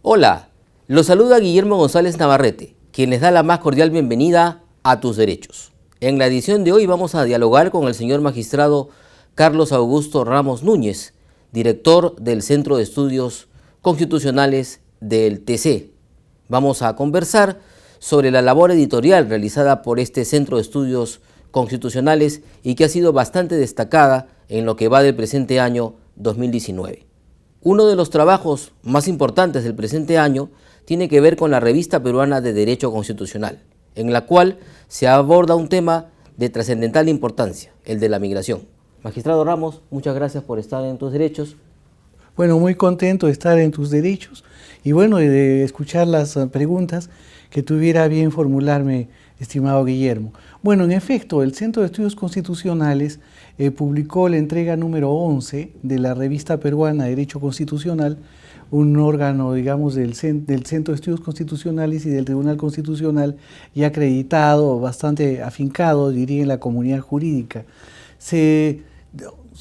Hola, los saluda Guillermo González Navarrete, quien les da la más cordial bienvenida a Tus Derechos. En la edición de hoy vamos a dialogar con el señor magistrado Carlos Augusto Ramos Núñez, director del Centro de Estudios Constitucionales del TC. Vamos a conversar sobre la labor editorial realizada por este Centro de Estudios Constitucionales y que ha sido bastante destacada en lo que va del presente año 2019. Uno de los trabajos más importantes del presente año tiene que ver con la Revista Peruana de Derecho Constitucional, en la cual se aborda un tema de trascendental importancia, el de la migración. Magistrado Ramos, muchas gracias por estar en Tus Derechos. Bueno, muy contento de estar en Tus Derechos y bueno, de escuchar las preguntas que tuviera bien formularme, estimado Guillermo. Bueno, en efecto, el Centro de Estudios Constitucionales publicó la entrega número 11 de la Revista Peruana de Derecho Constitucional, un órgano, digamos, del Centro de Estudios Constitucionales y del Tribunal Constitucional ya acreditado, bastante afincado, diría, en la comunidad jurídica. Se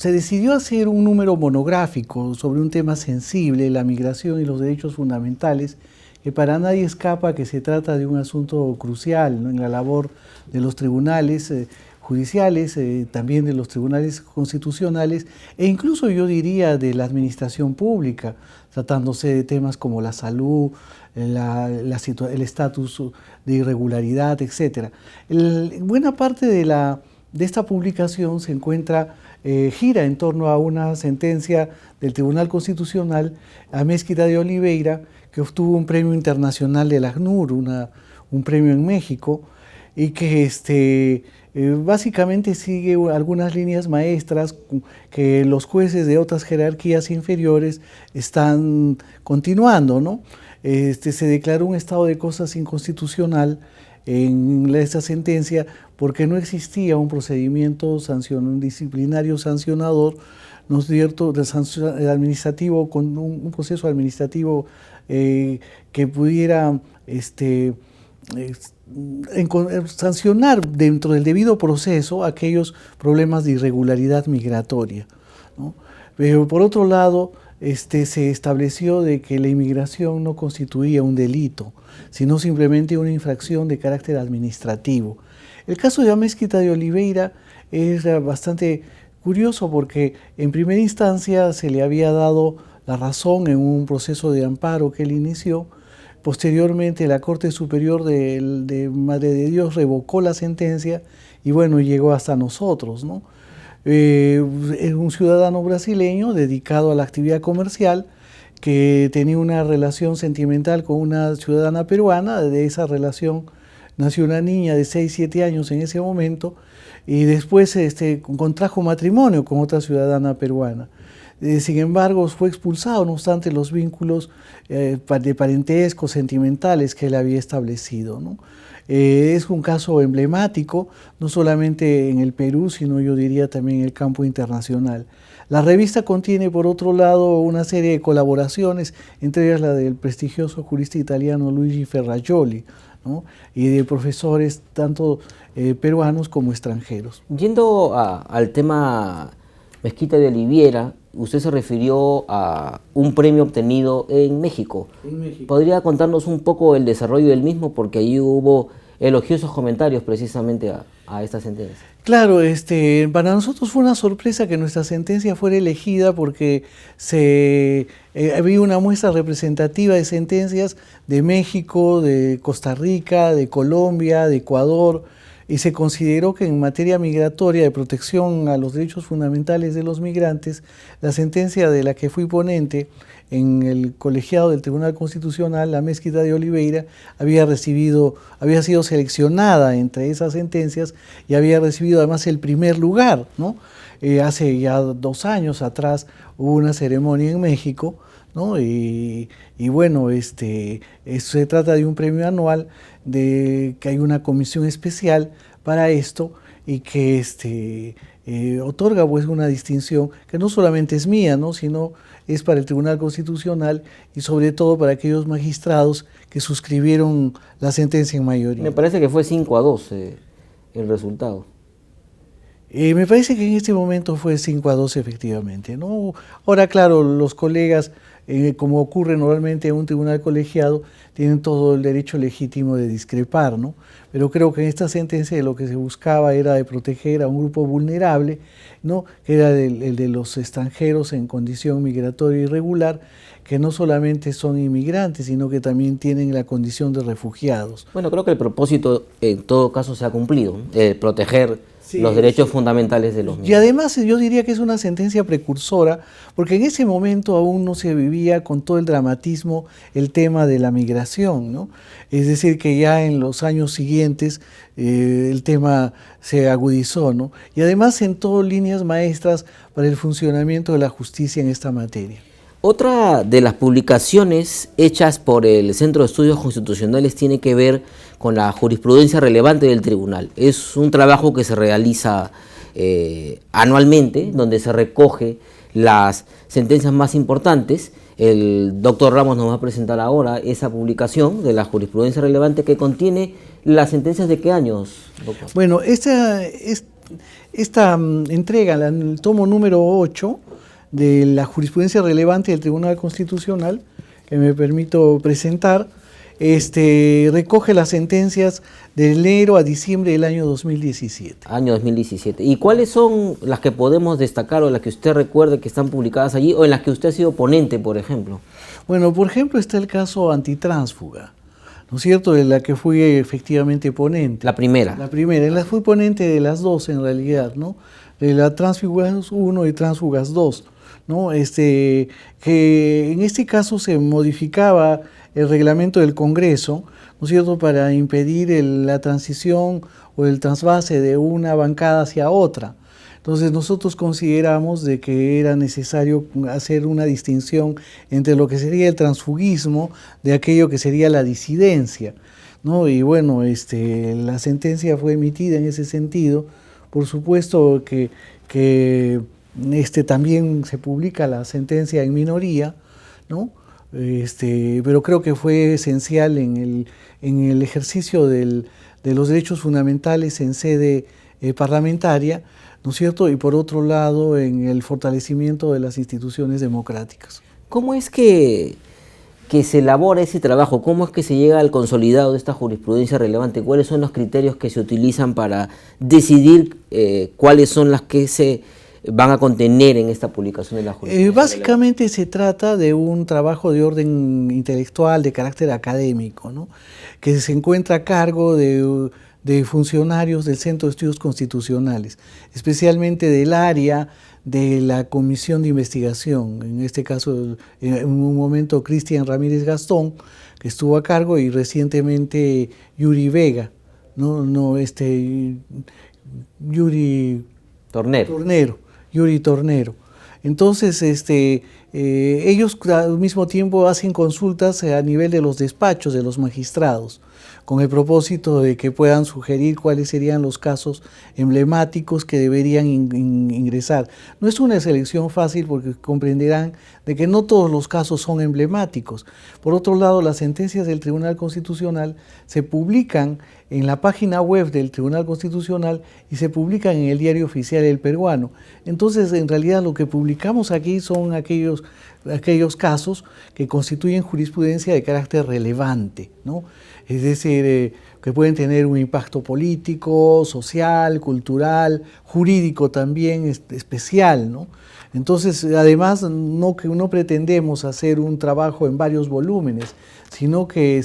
decidió hacer un número monográfico sobre un tema sensible, la migración y los derechos fundamentales, que para nadie escapa que se trata de un asunto crucial, ¿no?, en la labor de los tribunales judiciales, también de los tribunales constitucionales e incluso yo diría de la administración pública, tratándose de temas como la salud, el estatus de irregularidad, etc. Buena parte de esta publicación se encuentra, gira en torno a una sentencia del Tribunal Constitucional, Amezquita de Oliveira, que obtuvo un premio internacional del ACNUR, un premio en México, y que básicamente sigue algunas líneas maestras que los jueces de otras jerarquías inferiores están continuando, ¿no? Se declaró un estado de cosas inconstitucional en esta sentencia porque no existía un procedimiento disciplinario sancionador, ¿no es cierto?, administrativo, con un proceso administrativo que pudiera sancionar dentro del debido proceso aquellos problemas de irregularidad migratoria, ¿no? Pero por otro lado, se estableció de que la inmigración no constituía un delito, sino simplemente una infracción de carácter administrativo. El caso de Amezquita de Oliveira es bastante curioso porque en primera instancia se le había dado la razón en un proceso de amparo que él inició. Posteriormente la Corte Superior de Madre de Dios revocó la sentencia y bueno, llegó hasta nosotros, ¿no? Es un ciudadano brasileño dedicado a la actividad comercial que tenía una relación sentimental con una ciudadana peruana. De esa relación nació una niña de 6-7 años en ese momento y después contrajo matrimonio con otra ciudadana peruana. Sin embargo, fue expulsado, no obstante los vínculos de parentesco, sentimentales que él había establecido, ¿no? Es un caso emblemático, no solamente en el Perú, sino yo diría también en el campo internacional. La revista contiene, por otro lado, una serie de colaboraciones, entre ellas la del prestigioso jurista italiano Luigi Ferrajoli, ¿no?, y de profesores tanto peruanos como extranjeros. Yendo al tema Amezquita de Oliveira, usted se refirió a un premio obtenido en México. ¿Podría contarnos un poco el desarrollo del mismo? Porque ahí hubo elogiosos comentarios precisamente a esta sentencia. Claro, para nosotros fue una sorpresa que nuestra sentencia fuera elegida porque había una muestra representativa de sentencias de México, de Costa Rica, de Colombia, de Ecuador, y se consideró que en materia migratoria de protección a los derechos fundamentales de los migrantes, la sentencia de la que fui ponente en el colegiado del Tribunal Constitucional, la Amezquita de Oliveira, había sido seleccionada entre esas sentencias y había recibido además el primer lugar, ¿no? Hace ya 2 años atrás hubo una ceremonia en México, ¿no? Y bueno, se trata de un premio anual que hay una comisión especial para esto y que otorga pues una distinción que no solamente es mía, ¿no?, sino es para el Tribunal Constitucional y sobre todo para aquellos magistrados que suscribieron la sentencia en mayoría. Me parece que fue 5-2 el resultado. Me parece que en este momento fue 5-2 efectivamente, ¿no? Ahora, claro, los colegas, como ocurre normalmente en un tribunal colegiado, tienen todo el derecho legítimo de discrepar, ¿no? Pero creo que en esta sentencia lo que se buscaba era de proteger a un grupo vulnerable, ¿no? Que era el de los extranjeros en condición migratoria irregular, que no solamente son inmigrantes, sino que también tienen la condición de refugiados. Bueno, creo que el propósito en todo caso se ha cumplido, proteger Sí, los derechos fundamentales de los y mismos. además yo diría que es una sentencia precursora, porque en ese momento aún no se vivía con todo el dramatismo el tema de la migración, ¿no? Es decir, que ya en los años siguientes el tema se agudizó, ¿no? Y además sentó líneas maestras para el funcionamiento de la justicia en esta materia. Otra de las publicaciones hechas por el Centro de Estudios Constitucionales tiene que ver con la jurisprudencia relevante del tribunal. Es un trabajo que se realiza anualmente, donde se recoge las sentencias más importantes. El doctor Ramos nos va a presentar ahora esa publicación de la jurisprudencia relevante que contiene las sentencias de qué años, doctor. Bueno, esta entrega, el tomo número 8, de la jurisprudencia relevante del Tribunal Constitucional, que me permito presentar, recoge las sentencias de enero a diciembre del año 2017. Año 2017. ¿Y cuáles son las que podemos destacar o las que usted recuerde que están publicadas allí o en las que usted ha sido ponente, por ejemplo? Bueno, por ejemplo está el caso antitránsfuga, ¿no es cierto?, de la que fui efectivamente ponente. La primera. La primera, fui ponente de las dos en realidad, ¿no? De la Tránsfugas 1 y Tránsfugas 2. ¿No? Que en este caso se modificaba el reglamento del Congreso, ¿no es cierto?, para impedir la transición o el trasvase de una bancada hacia otra. Entonces nosotros consideramos de que era necesario hacer una distinción entre lo que sería el transfugismo de aquello que sería la disidencia, ¿no? Y bueno, la sentencia fue emitida en ese sentido. Por supuesto que también se publica la sentencia en minoría, ¿no? Pero creo que fue esencial en el ejercicio de los derechos fundamentales en sede parlamentaria, ¿no es cierto? Y por otro lado, en el fortalecimiento de las instituciones democráticas. ¿Cómo es que se elabora ese trabajo? ¿Cómo es que se llega al consolidado de esta jurisprudencia relevante? ¿Cuáles son los criterios que se utilizan para decidir cuáles son las que se van a contener en esta publicación de la jurisprudencia? Básicamente se trata de un trabajo de orden intelectual, de carácter académico, ¿no?, que se encuentra a cargo de funcionarios del Centro de Estudios Constitucionales, especialmente del área de la Comisión de Investigación, en este caso en un momento Cristian Ramírez Gastón, que estuvo a cargo, y recientemente Yuri Vega, Yuri Tornero. Entonces, ellos al mismo tiempo hacen consultas a nivel de los despachos de los magistrados, con el propósito de que puedan sugerir cuáles serían los casos emblemáticos que deberían ingresar. No es una selección fácil, porque comprenderán de que no todos los casos son emblemáticos. Por otro lado, las sentencias del Tribunal Constitucional se publican en la página web del Tribunal Constitucional y se publican en el Diario Oficial El Peruano. Entonces, en realidad, lo que publicamos aquí son aquellos casos que constituyen jurisprudencia de carácter relevante, ¿no? Es decir, que pueden tener un impacto político, social, cultural, jurídico también especial, ¿no? Entonces, además, no pretendemos hacer un trabajo en varios volúmenes, sino que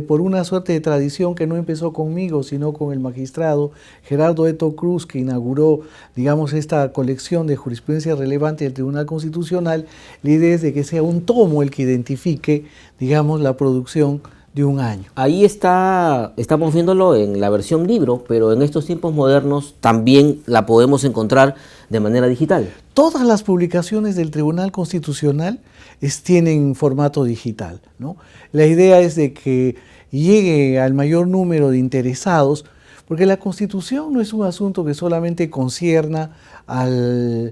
por una suerte de tradición que no empezó conmigo, sino con el magistrado Gerardo Eto Cruz, que inauguró, digamos, esta colección de jurisprudencia relevante del Tribunal Constitucional. La idea es de que sea un tomo el que identifique, digamos, la producción de un año. Ahí estamos viéndolo en la versión libro, pero en estos tiempos modernos también la podemos encontrar de manera digital. Todas las publicaciones del Tribunal Constitucional tienen formato digital, ¿no? La idea es de que llegue al mayor número de interesados, porque la Constitución no es un asunto que solamente concierna al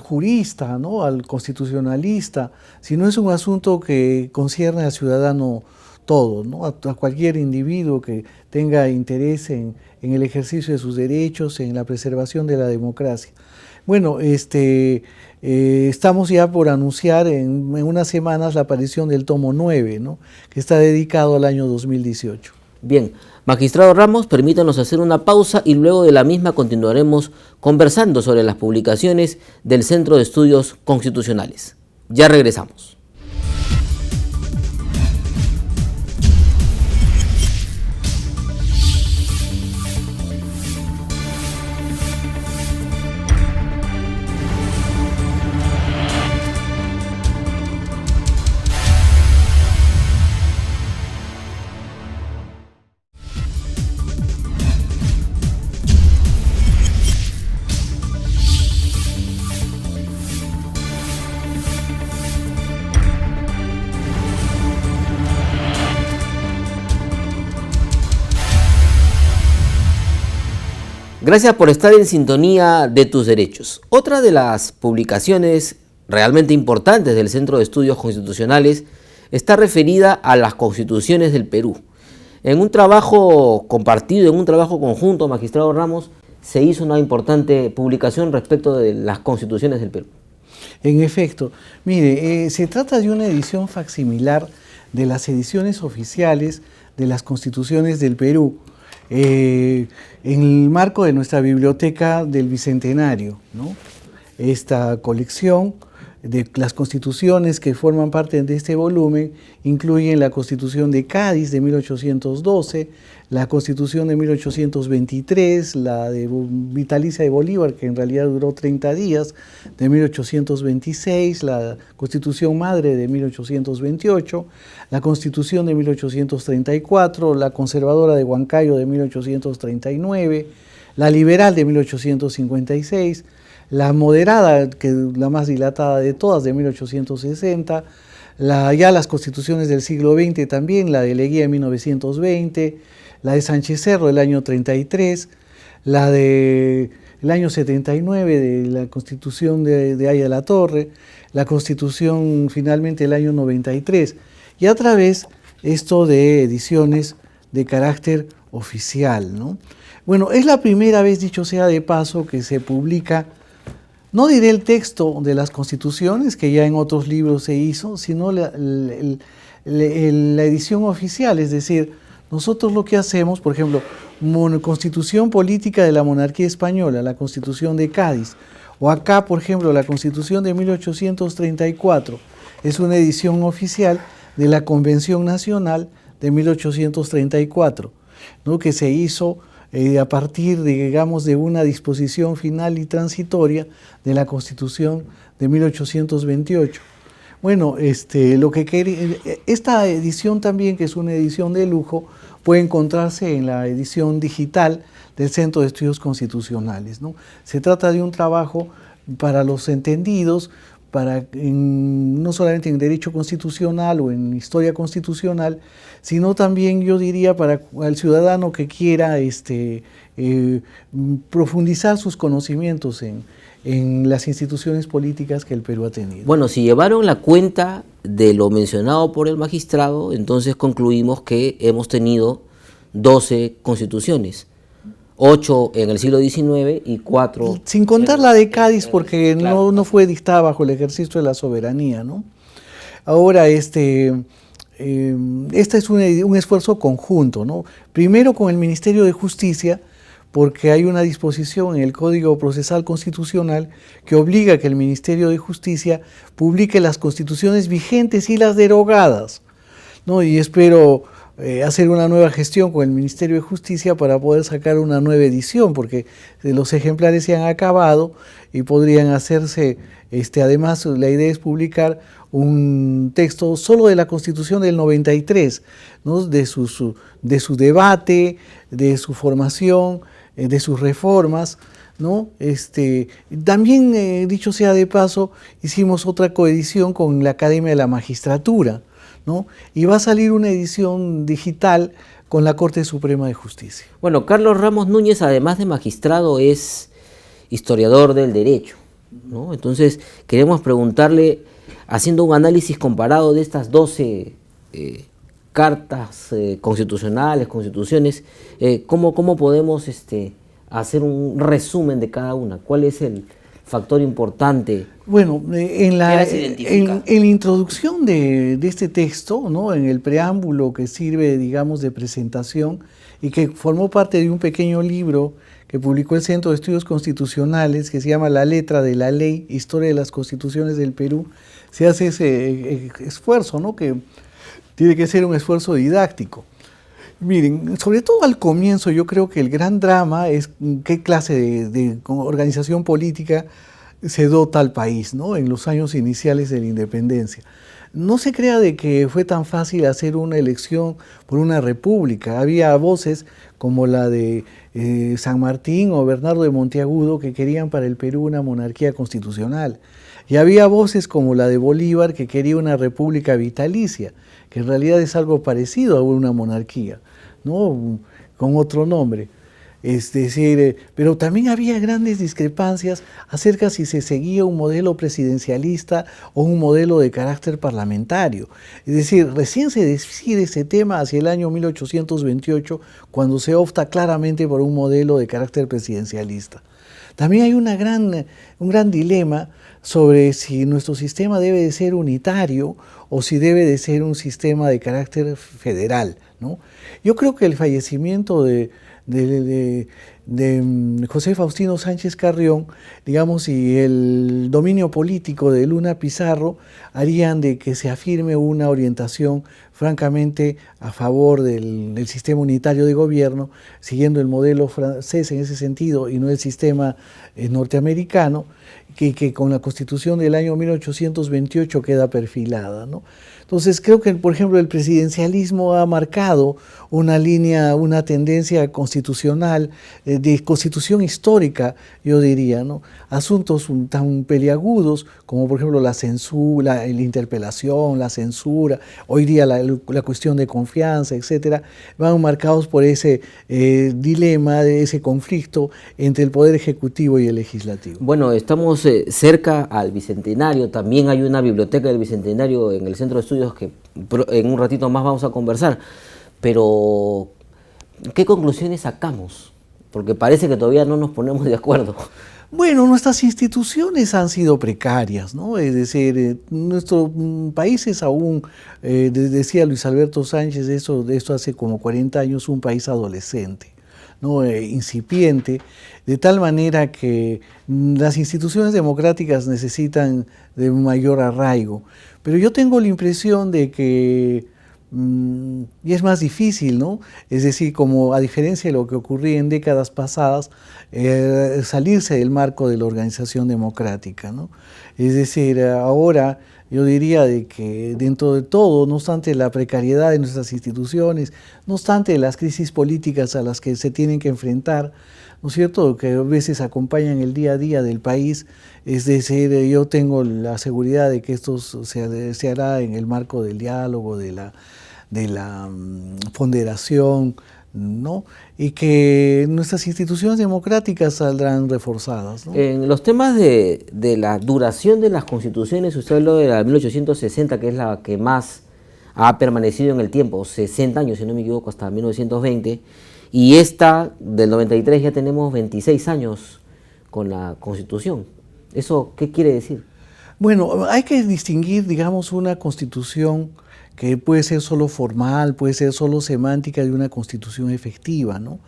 jurista, ¿no?, al constitucionalista, sino es un asunto que concierne al ciudadano todos, ¿no? A cualquier individuo que tenga interés en el ejercicio de sus derechos, en la preservación de la democracia. Bueno, estamos ya por anunciar en unas semanas la aparición del tomo 9, ¿no? Que está dedicado al año 2018. Bien, magistrado Ramos, permítanos hacer una pausa y luego de la misma continuaremos conversando sobre las publicaciones del Centro de Estudios Constitucionales. Ya regresamos. Gracias por estar en sintonía de tus derechos. Otra de las publicaciones realmente importantes del Centro de Estudios Constitucionales está referida a las constituciones del Perú. En un trabajo compartido, en un trabajo conjunto, magistrado Ramos, se hizo una importante publicación respecto de las constituciones del Perú. En efecto, mire, se trata de una edición facsimilar de las ediciones oficiales de las constituciones del Perú, en el marco de nuestra biblioteca del Bicentenario, ¿no? Esta colección de las constituciones que forman parte de este volumen incluyen la Constitución de Cádiz de 1812, la Constitución de 1823, la de vitalicia de Bolívar, que en realidad duró 30 días, de 1826, la Constitución Madre de 1828, la Constitución de 1834, la Conservadora de Huancayo de 1839, la Liberal de 1856, la Moderada, que es la más dilatada de todas, de 1860, ya las constituciones del siglo XX también, la de Leguía de 1920, la de Sánchez Cerro del año 33, la del año 79 de la Constitución de Haya la Torre, la Constitución finalmente del año 93, y a través esto de ediciones de carácter oficial, ¿no? Bueno, es la primera vez, dicho sea de paso, que se publica, no diré el texto de las constituciones, que ya en otros libros se hizo, sino la edición oficial, es decir, nosotros lo que hacemos, por ejemplo, Constitución Política de la Monarquía Española, la Constitución de Cádiz, o acá, por ejemplo, la Constitución de 1834, es una edición oficial de la Convención Nacional de 1834, ¿no? Que se hizo a partir, digamos, de una disposición final y transitoria de la Constitución de 1828. Bueno, esta edición también, que es una edición de lujo, puede encontrarse en la edición digital del Centro de Estudios Constitucionales, ¿no? Se trata de un trabajo para los entendidos, no solamente en derecho constitucional o en historia constitucional, sino también, yo diría, para el ciudadano que quiera profundizar sus conocimientos en las instituciones políticas que el Perú ha tenido. Bueno, si llevaron la cuenta de lo mencionado por el magistrado, entonces concluimos que hemos tenido 12 constituciones. 8 en el siglo XIX y 4... Sin contar la de Cádiz, porque no fue dictada bajo el ejercicio de la soberanía, ¿no? Ahora, este es un esfuerzo conjunto, ¿no? Primero con el Ministerio de Justicia, porque hay una disposición en el Código Procesal Constitucional que obliga a que el Ministerio de Justicia publique las constituciones vigentes y las derogadas, ¿no? Y espero hacer una nueva gestión con el Ministerio de Justicia para poder sacar una nueva edición, porque los ejemplares se han acabado y podrían hacerse, además la idea es publicar un texto solo de la Constitución del 93, ¿no? de su debate, de su formación, de sus reformas, ¿no? También, dicho sea de paso, hicimos otra coedición con la Academia de la Magistratura, ¿no? Y va a salir una edición digital con la Corte Suprema de Justicia. Bueno, Carlos Ramos Núñez, además de magistrado, es historiador del derecho, ¿no? Entonces, queremos preguntarle, haciendo un análisis comparado de estas 12 cartas constitucionales, constituciones, ¿cómo podemos hacer un resumen de cada una? ¿Cuál es el factor importante? Bueno, en la introducción de este texto, ¿no?, en el preámbulo que sirve, digamos, de presentación y que formó parte de un pequeño libro que publicó el Centro de Estudios Constitucionales, que se llama La Letra de la Ley, Historia de las Constituciones del Perú, se hace ese esfuerzo, ¿no?, que tiene que ser un esfuerzo didáctico. Miren, sobre todo al comienzo yo creo que el gran drama es qué clase de organización política se dota al país, ¿no?, en los años iniciales de la independencia. No se crea de que fue tan fácil hacer una elección por una república. Había voces como la de San Martín o Bernardo de Monteagudo que querían para el Perú una monarquía constitucional. Y había voces como la de Bolívar que quería una república vitalicia, que en realidad es algo parecido a una monarquía, ¿no?, con otro nombre. Es decir, pero también había grandes discrepancias acerca si se seguía un modelo presidencialista o un modelo de carácter parlamentario. Es decir, recién se decide ese tema hacia el año 1828, cuando se opta claramente por un modelo de carácter presidencialista. También hay un gran dilema sobre si nuestro sistema debe de ser unitario o si debe de ser un sistema de carácter federal, ¿no? Yo creo que el fallecimiento de José Faustino Sánchez Carrión, digamos, y el dominio político de Luna Pizarro harían de que se afirme una orientación francamente a favor del sistema unitario de gobierno, siguiendo el modelo francés en ese sentido y no el sistema norteamericano, que con la Constitución del año 1828 queda perfilada, ¿no? Entonces creo que, por ejemplo, el presidencialismo ha marcado una línea, una tendencia constitucional, de constitución histórica, yo diría, ¿no? Asuntos tan peliagudos como, por ejemplo, la censura, la interpelación, la censura, hoy día la cuestión de confianza, etcétera, van marcados por ese dilema, de ese conflicto entre el Poder Ejecutivo y el Legislativo. Bueno, estamos cerca al Bicentenario, también hay una biblioteca del Bicentenario en el Centro de Estudios que en un ratito más vamos a conversar, pero ¿qué conclusiones sacamos? Porque parece que todavía no nos ponemos de acuerdo. Bueno, nuestras instituciones han sido precarias, ¿no? Es decir, nuestro país es aún, decía Luis Alberto Sánchez, de esto hace como 40 años, un país adolescente, ¿no? Incipiente, de tal manera que las instituciones democráticas necesitan de un mayor arraigo. Pero yo tengo la impresión de que y es más difícil, ¿no? Es decir, como a diferencia de lo que ocurría en décadas pasadas, salirse del marco de la organización democrática, ¿no? Es decir, ahora yo diría de que dentro de todo, no obstante la precariedad de nuestras instituciones, no obstante las crisis políticas a las que se tienen que enfrentar, ¿no es cierto?, que a veces acompañan el día a día del país, es decir, yo tengo la seguridad de que esto se hará en el marco del diálogo, de la ponderación, ¿no?, y que nuestras instituciones democráticas saldrán reforzadas, ¿no? En los temas de la duración de las constituciones, usted habló de la de 1860, que es la que más ha permanecido en el tiempo, 60 años, si no me equivoco, hasta 1920, y esta del 93 ya tenemos 26 años con la Constitución. ¿Eso qué quiere decir? Bueno, hay que distinguir, digamos, una constitución que puede ser solo formal, puede ser solo semántica, de una constitución efectiva, ¿no?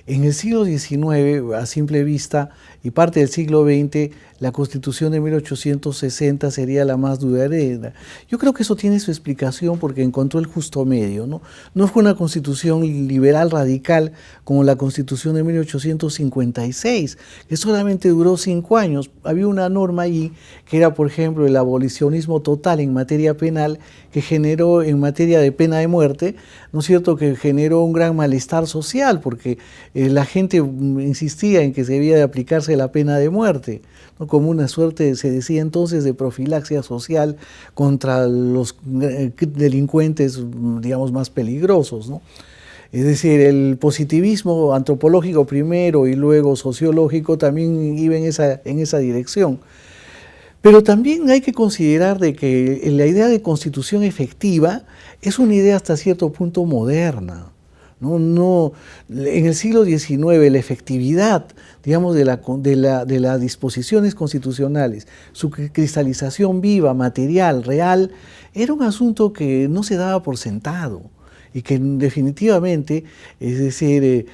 En el siglo XIX, a simple vista, y parte del siglo XX, la Constitución de 1860 sería la más duradera. Yo creo que eso tiene su explicación porque encontró el justo medio, ¿no? No fue una constitución liberal radical como la Constitución de 1856, que solamente duró 5 años. Había una norma allí que era, por ejemplo, el abolicionismo total en materia penal, que generó en materia de pena de muerte, ¿no es cierto?, que generó un gran malestar social porque la gente insistía en que se debía de aplicarse la pena de muerte, ¿no?, como una suerte, se decía entonces, de profilaxia social contra los delincuentes, digamos, más peligrosos, ¿no? Es decir, el positivismo antropológico primero y luego sociológico también iba en esa dirección. Pero también hay que considerar de que la idea de constitución efectiva es una idea hasta cierto punto moderna. En el siglo XIX la efectividad, digamos, de las disposiciones constitucionales, su cristalización viva, material, real, era un asunto que no se daba por sentado y que definitivamente, es decir,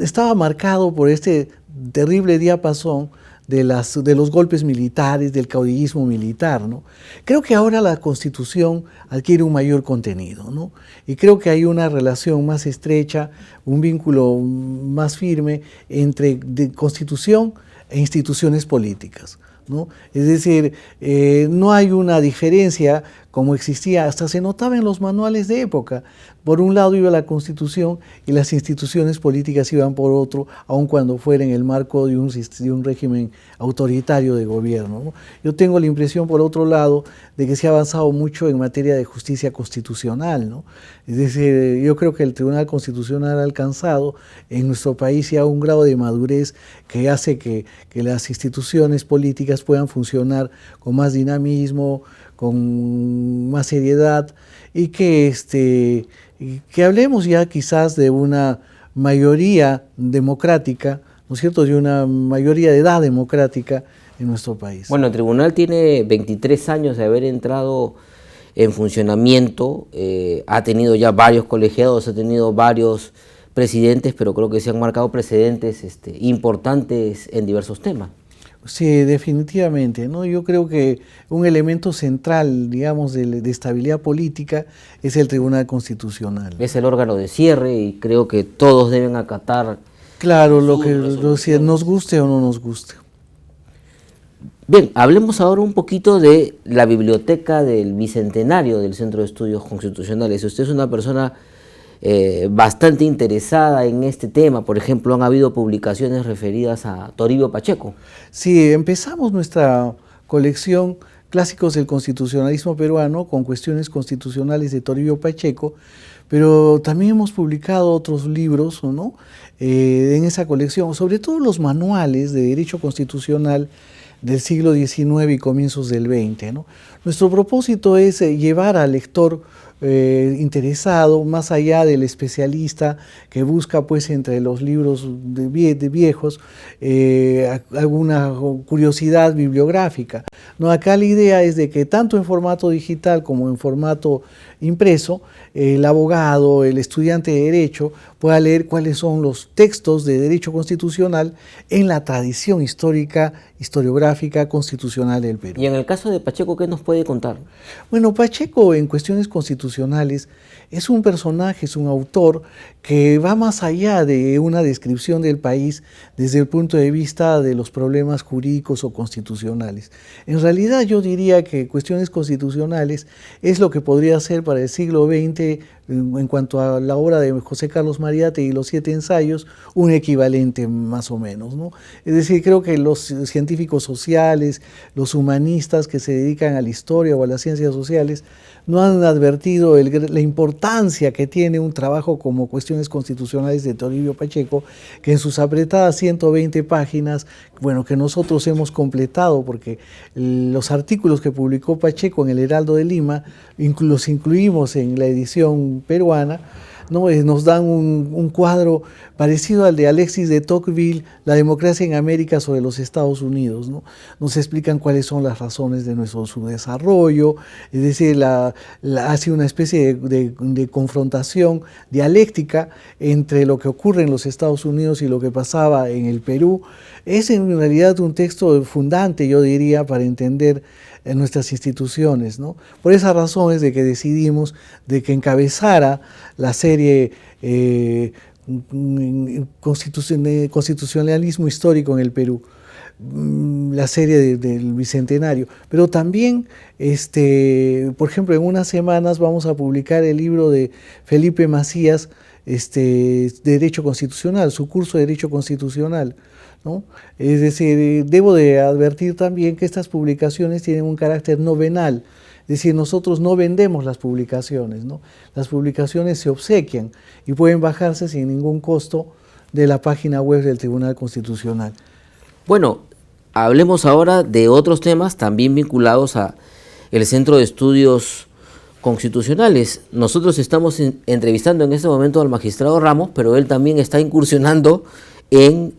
estaba marcado por este terrible diapasón de los golpes militares, del caudillismo militar, ¿no? Creo que ahora la Constitución adquiere un mayor contenido, ¿no? Y creo que hay una relación más estrecha, un vínculo más firme entre Constitución e instituciones políticas, ¿no? Es decir, no hay una diferencia como existía, hasta se notaba en los manuales de época. Por un lado iba la Constitución y las instituciones políticas iban por otro, aun cuando fuera en el marco de un régimen autoritario de gobierno, ¿no? Yo tengo la impresión, por otro lado, de que se ha avanzado mucho en materia de justicia constitucional, ¿no? Es decir, yo creo que el Tribunal Constitucional ha alcanzado en nuestro país ya un grado de madurez que hace que las instituciones políticas puedan funcionar con más dinamismo, con más seriedad, y que hablemos ya quizás de una mayoría democrática, ¿no es cierto?, de una mayoría de edad democrática en nuestro país. Bueno, el tribunal tiene 23 años de haber entrado en funcionamiento, ha tenido ya varios colegiados, ha tenido varios presidentes, pero creo que se han marcado precedentes importantes en diversos temas. Sí, definitivamente, ¿no? Yo creo que un elemento central, digamos, de estabilidad política es el Tribunal Constitucional. Es el órgano de cierre y creo que todos deben acatar. Claro, si nos guste o no nos guste. Bien, hablemos ahora un poquito de la biblioteca del Bicentenario del Centro de Estudios Constitucionales. Usted es una persona bastante interesada en este tema. Por ejemplo, han habido publicaciones referidas a Toribio Pacheco. Sí, empezamos nuestra colección Clásicos del Constitucionalismo Peruano con cuestiones constitucionales de Toribio Pacheco, pero también hemos publicado otros libros, ¿no?, en esa colección, sobre todo los manuales de derecho constitucional del siglo XIX y comienzos del XX, ¿no? Nuestro propósito es llevar al lector interesado, más allá del especialista que busca, pues, entre los libros de viejos alguna curiosidad bibliográfica, ¿no? Acá la idea es de que tanto en formato digital como en formato impreso, el abogado, el estudiante de Derecho pueda leer cuáles son los textos de Derecho Constitucional en la tradición histórica, historiográfica, constitucional del Perú. Y en el caso de Pacheco, ¿qué nos puede contar? Bueno, Pacheco en cuestiones constitucionales es un personaje, es un autor que va más allá de una descripción del país desde el punto de vista de los problemas jurídicos o constitucionales. En realidad yo diría que cuestiones constitucionales es lo que podría ser para el siglo XX, en cuanto a la obra de José Carlos Mariátegui y los 7 ensayos, un equivalente más o menos, ¿no? Es decir, creo que los científicos sociales, los humanistas que se dedican a la historia o a las ciencias sociales, no han advertido la importancia que tiene un trabajo como Cuestiones Constitucionales de Toribio Pacheco, que en sus apretadas 120 páginas, bueno, que nosotros hemos completado, porque los artículos que publicó Pacheco en el Heraldo de Lima los incluimos en la edición peruana, ¿no? Nos dan un cuadro parecido al de Alexis de Tocqueville, La democracia en América sobre los Estados Unidos, ¿no? Nos explican cuáles son las razones de nuestro subdesarrollo, es decir, hace una especie de confrontación dialéctica entre lo que ocurre en los Estados Unidos y lo que pasaba en el Perú. Es en realidad un texto fundante, yo diría, para entender en nuestras instituciones, ¿no? Por esa razón es de que decidimos de que encabezara la serie Constitucionalismo Histórico en el Perú, la serie del Bicentenario. Pero también, por ejemplo, en unas semanas vamos a publicar el libro de Felipe Macías, de Derecho Constitucional, su curso de Derecho Constitucional, ¿no? Es decir, debo de advertir también que estas publicaciones tienen un carácter novenal, es decir, nosotros no vendemos las publicaciones, ¿no? Las publicaciones se obsequian y pueden bajarse sin ningún costo de la página web del Tribunal Constitucional. Bueno, hablemos ahora de otros temas también vinculados a el Centro de Estudios Constitucionales. Nosotros estamos entrevistando en este momento al magistrado Ramos, pero él también está incursionando en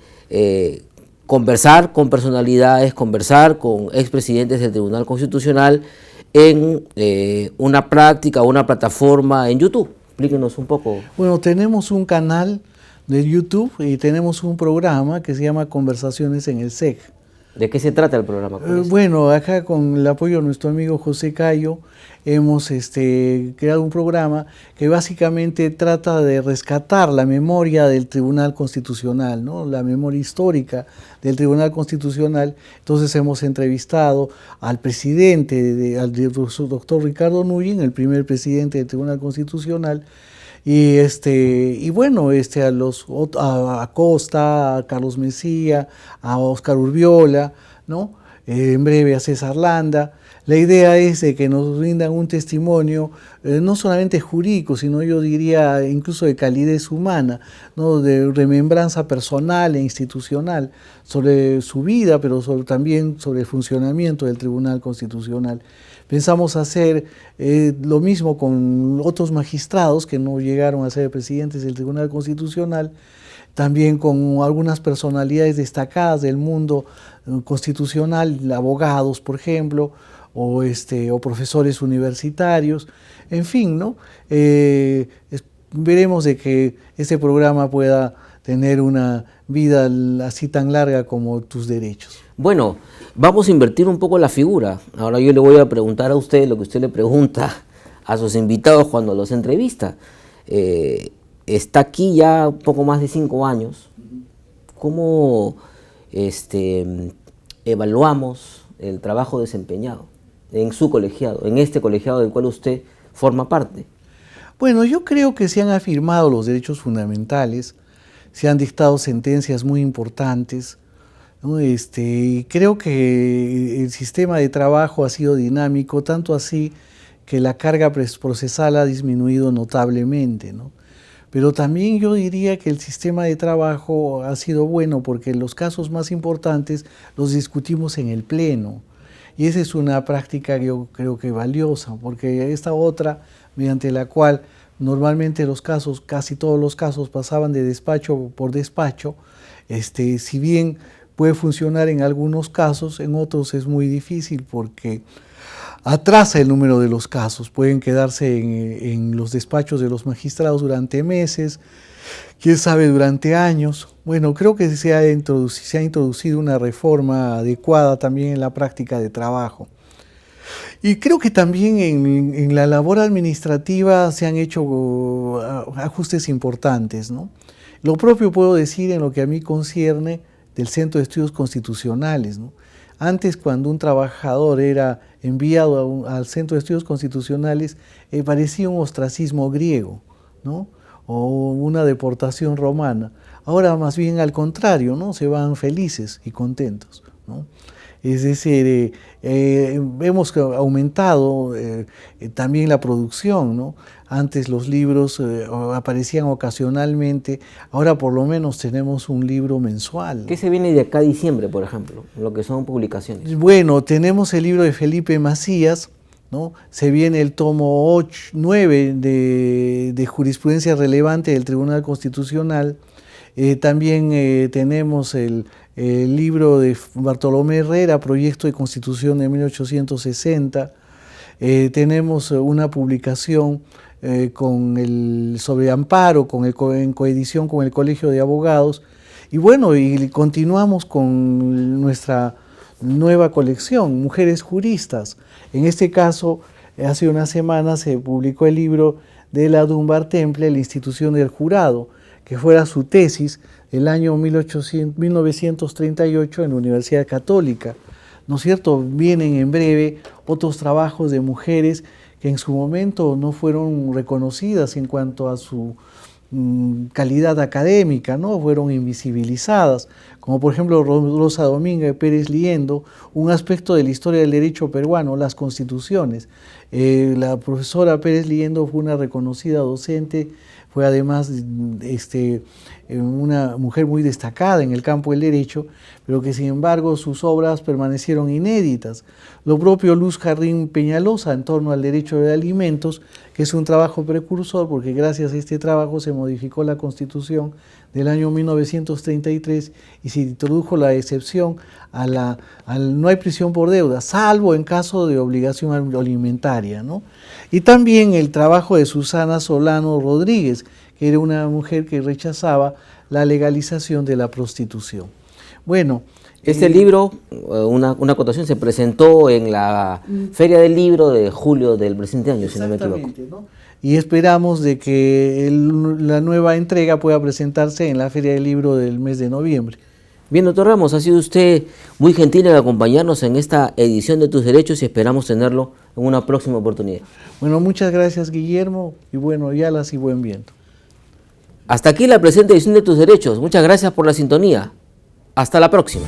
conversar con personalidades, conversar con expresidentes del Tribunal Constitucional en una práctica, una plataforma en YouTube. Explíquenos un poco. Bueno, tenemos un canal de YouTube y tenemos un programa que se llama Conversaciones en el SEC. ¿De qué se trata el programa? Bueno, acá con el apoyo de nuestro amigo José Cayo hemos creado un programa que básicamente trata de rescatar la memoria del Tribunal Constitucional, ¿no? La memoria histórica del Tribunal Constitucional. Entonces hemos entrevistado al presidente, al doctor Ricardo Núñez, el primer presidente del Tribunal Constitucional, y bueno, a Acosta, a Carlos Mesía, a Oscar Urbiola, ¿no? En breve a César Landa. La idea es de que nos brindan un testimonio no solamente jurídico, sino yo diría incluso de calidez humana, ¿no? De remembranza personal e institucional sobre su vida, pero también sobre el funcionamiento del Tribunal Constitucional. Pensamos hacer lo mismo con otros magistrados que no llegaron a ser presidentes del Tribunal Constitucional, también con algunas personalidades destacadas del mundo constitucional, abogados, por ejemplo, o profesores universitarios, en fin, ¿no? Veremos de que este programa pueda tener una vida así tan larga como tus derechos. Bueno, vamos a invertir un poco la figura. Ahora yo le voy a preguntar a usted lo que usted le pregunta a sus invitados cuando los entrevista. Está aquí ya un poco más de 5 años. ¿Cómo evaluamos el trabajo desempeñado en su colegiado, en este colegiado del cual usted forma parte? Bueno, yo creo que se han afirmado los derechos fundamentales, se han dictado sentencias muy importantes, ¿no? Creo que el sistema de trabajo ha sido dinámico, tanto así que la carga procesal ha disminuido notablemente, ¿no? Pero también yo diría que el sistema de trabajo ha sido bueno porque los casos más importantes los discutimos en el Pleno. Y esa es una práctica que yo creo que valiosa, porque esta otra, mediante la cual normalmente los casos, casi todos los casos pasaban de despacho por despacho, si bien puede funcionar en algunos casos, en otros es muy difícil porque atrasa el número de los casos, pueden quedarse en los despachos de los magistrados durante meses, quién sabe durante años. Bueno, creo que se ha introducido una reforma adecuada también en la práctica de trabajo. Y creo que también en la labor administrativa se han hecho ajustes importantes, ¿no? Lo propio puedo decir en lo que a mí concierne del Centro de Estudios Constitucionales, ¿no? Antes, cuando un trabajador era enviado al Centro de Estudios Constitucionales, parecía un ostracismo griego, ¿no? O una deportación romana. Ahora más bien al contrario, ¿no? Se van felices y contentos, ¿no? Es decir, hemos aumentado también la producción, ¿no? Antes los libros aparecían ocasionalmente, ahora por lo menos tenemos un libro mensual, ¿no? ¿Qué se viene de acá a diciembre, por ejemplo, lo que son publicaciones? Bueno, tenemos el libro de Felipe Macías, ¿no? Se viene el tomo 9 de jurisprudencia relevante del Tribunal Constitucional. También tenemos el libro de Bartolomé Herrera, Proyecto de Constitución de 1860. Tenemos una publicación sobre amparo, en coedición con el Colegio de Abogados. Y bueno, y continuamos con nuestra nueva colección, Mujeres Juristas. En este caso, hace una semana se publicó el libro de la Dunbar Temple, la institución del jurado, que fuera su tesis el año 1938 en la Universidad Católica. ¿No es cierto? Vienen en breve otros trabajos de mujeres que en su momento no fueron reconocidas en cuanto a su calidad académica, ¿no? Fueron invisibilizadas, como por ejemplo Rosa Dominga de Pérez Liendo, un aspecto de la historia del derecho peruano, las constituciones. La profesora Pérez Liendo fue una reconocida docente, fue además una mujer muy destacada en el campo del derecho, pero que sin embargo sus obras permanecieron inéditas. Lo propio Luz Jardín Peñalosa en torno al derecho de alimentos, que es un trabajo precursor porque gracias a este trabajo se modificó la Constitución del año 1933 y se introdujo la excepción no hay prisión por deuda, salvo en caso de obligación alimentaria, ¿no? Y también el trabajo de Susana Solano Rodríguez, que era una mujer que rechazaba la legalización de la prostitución. Bueno, este libro, una acotación, se presentó en la Feria del Libro de julio del presente año, si no me equivoco. ¿No? Y esperamos de que la nueva entrega pueda presentarse en la Feria del Libro del mes de noviembre. Bien, doctor Ramos, ha sido usted muy gentil en acompañarnos en esta edición de Tus Derechos y esperamos tenerlo en una próxima oportunidad. Bueno, muchas gracias, Guillermo, y bueno, yalas y buen viento. Hasta aquí la presente edición de Tus Derechos. Muchas gracias por la sintonía. Hasta la próxima.